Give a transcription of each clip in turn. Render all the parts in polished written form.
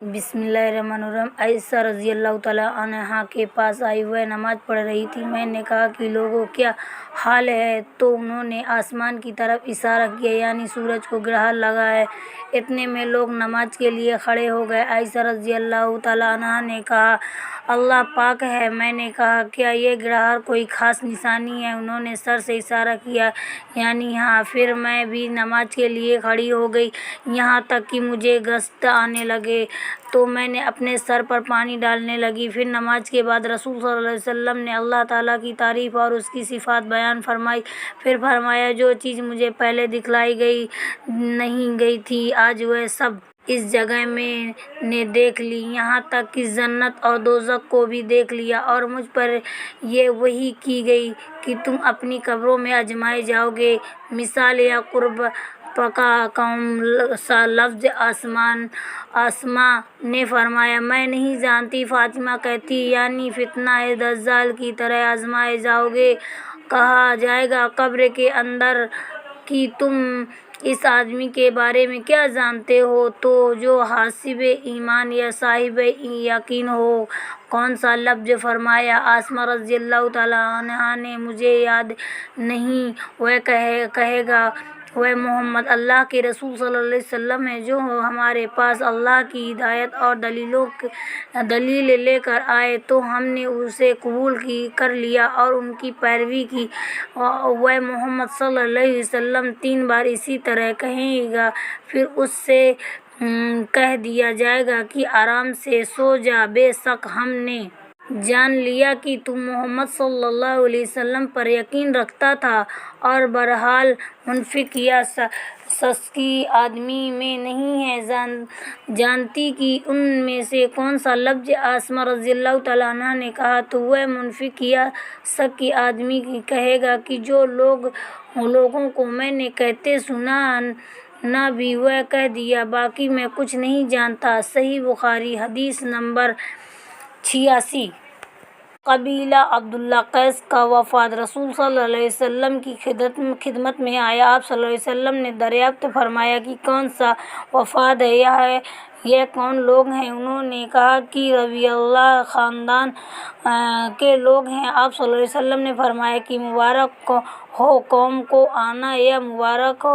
بسم اللہ الرحمن الرحیم۔ عائشہ رضی اللہ تعالیٰ عنہا کے پاس آئی، وہ نماز پڑھ رہی تھی۔ میں نے کہا کہ لوگوں کیا حال ہے؟ تو انہوں نے آسمان کی طرف اشارہ کیا، یعنی سورج کو گرہن لگا ہے۔ اتنے میں لوگ نماز کے لیے کھڑے ہو گئے۔ عائشہ رضی اللہ تعالیٰ عنہا نے کہا، اللہ پاک ہے۔ میں نے کہا، کیا یہ گرہن کوئی خاص نشانی ہے؟ انہوں نے سر سے اشارہ کیا، یعنی ہاں۔ پھر میں بھی نماز کے لیے کھڑی ہو گئی، یہاں تک کہ مجھے غشی آنے لگی تو میں نے اپنے سر پر پانی ڈالنے لگی۔ پھر نماز کے بعد رسول صلی اللہ علیہ وسلم نے اللہ تعالیٰ کی تعریف اور اس کی صفات بیان فرمائی۔ پھر فرمایا، جو چیز مجھے پہلے دکھلائی نہیں گئی تھی، آج وہ سب اس جگہ میں نے دیکھ لی، یہاں تک کہ جنت اور دوزخ کو بھی دیکھ لیا، اور مجھ پر یہ وحی کی گئی کہ تم اپنی قبروں میں آزمائے جاؤ گے۔ مثال یا قرب پکا قوم سا لفظ اسماء نے فرمایا، میں نہیں جانتی۔ فاطمہ کہتی، یعنی فتنہ دجال کی طرح آزمائے جاؤ گے۔ کہا جائے گا قبر کے اندر کہ تم اس آدمی کے بارے میں کیا جانتے ہو؟ تو جو حاسب ایمان یا صاحب یقین ہو۔ کون سا لفظ؟ فرمایا اسماء رضی اللہ تعالیٰ عنہا نے، مجھے یاد نہیں۔ وہ کہے گا، وہ محمد اللہ کے رسول صلی اللہ علیہ وسلم ہیں، جو ہمارے پاس اللہ کی ہدایت اور دلیل لے کر آئے تو ہم نے اسے قبول کر لیا اور ان کی پیروی کی۔ وہ محمد صلی اللہ علیہ وسلم 3 بار اسی طرح کہے گا، پھر اس سے کہہ دیا جائے گا کہ آرام سے سو جا، بے شک ہم نے جان لیا کہ تو محمد صلی اللہ علیہ وسلم پر یقین رکھتا تھا۔ اور بہرحال منافق یا شکی آدمی میں نہیں ہے جانتی کہ ان میں سے کون سا لفظ اسماء رضی اللہ تعالیٰ عنہا نے کہا، تو وہ منافق یا شکی آدمی کہے گا کہ جو لوگوں کو میں نے کہتے سنا نہ بھی وہ کہہ دیا، باقی میں کچھ نہیں جانتا۔ صحیح بخاری، حدیث نمبر 86۔ قبیلہ عبد القیس کا وفد رسول صلی اللہ علیہ وسلم کی خدمت میں آیا۔ آپ صلی اللہ علیہ وسلم نے دریافت فرمایا کہ کون سا وفد ہے، یہ کون لوگ ہیں؟ انہوں نے کہا کہ ربیعہ خاندان کے لوگ ہیں۔ آپ صلی اللہ علیہ وسلم نے فرمایا کہ مبارک ہو قوم کو آنا، یا مبارک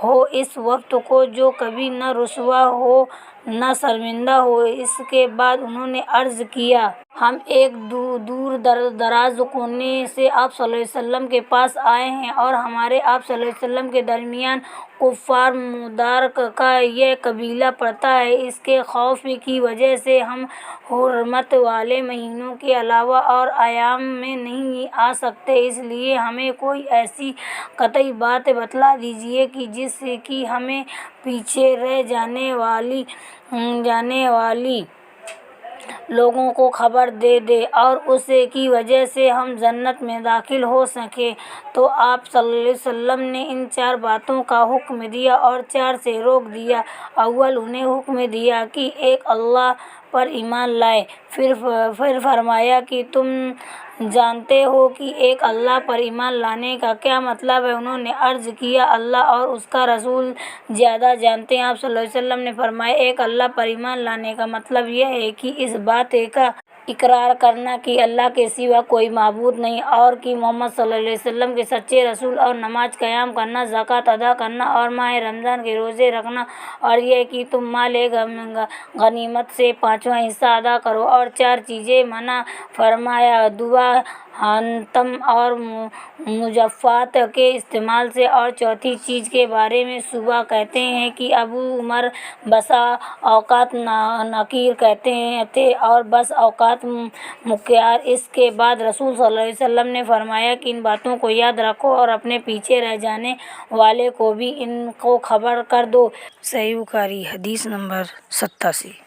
ہو اس وفد کو جو کبھی نہ رسوا ہو نہ شرمندہ ہو۔ اس کے بعد انہوں نے عرض کیا، ہم ایک دور دراز کونے سے آپ صلی اللہ علیہ وسلم کے پاس آئے ہیں، اور ہمارے آپ صلی اللہ علیہ وسلم کے درمیان کفار مدارک کا یہ قبیلہ پڑتا ہے۔ اس کے خوف کی وجہ سے ہم حرمت والے مہینوں کے علاوہ اور ایام میں نہیں آ سکتے، اس لیے ہمیں کوئی ایسی قطعی بات بتلا دیجیے کہ جس کی ہمیں پیچھے رہ جانے والی لوگوں کو خبر دے دے، اور اس کی وجہ سے ہم جنت میں داخل ہو سکیں۔ تو آپ صلی اللہ علیہ وسلم نے ان 4 باتوں کا حکم دیا اور 4 سے روک دیا۔ اول، انہیں حکم دیا کہ ایک اللہ پر ایمان لائیں۔ پھر فرمایا کہ تم جانتے ہو کہ ایک اللہ پر ایمان لانے کا کیا مطلب ہے؟ انہوں نے عرض کیا، اللہ اور اس کا رسول زیادہ جانتے ہیں۔ آپ صلی اللہ علیہ وسلم نے فرمایا، ایک اللہ پر ایمان لانے کا مطلب یہ ہے کہ اس بات کا اقرار کرنا کہ اللہ کے سوا کوئی معبود نہیں، اور کہ محمد صلی اللہ علیہ وسلم کے سچے رسول، اور نماز قائم کرنا، زکوٰۃ ادا کرنا، اور ماہ رمضان کے روزے رکھنا، اور یہ کہ تم مال غنیمت سے 5واں حصہ ادا کرو۔ اور 4 چیزیں منع فرمایا، دعا، حنطم اور مضافات کے استعمال سے۔ اور چوتھی چیز کے بارے میں صحابہ کہتے ہیں کہ ابو عمر بسا اوقات نکیر کہتے تھے اور بس اوقات مکر۔ اس کے بعد رسول صلی اللہ علیہ وسلم نے فرمایا کہ ان باتوں کو یاد رکھو اور اپنے پیچھے رہ جانے والے کو بھی ان کو خبر کر دو۔ صحیح بخاری، حدیث نمبر 87۔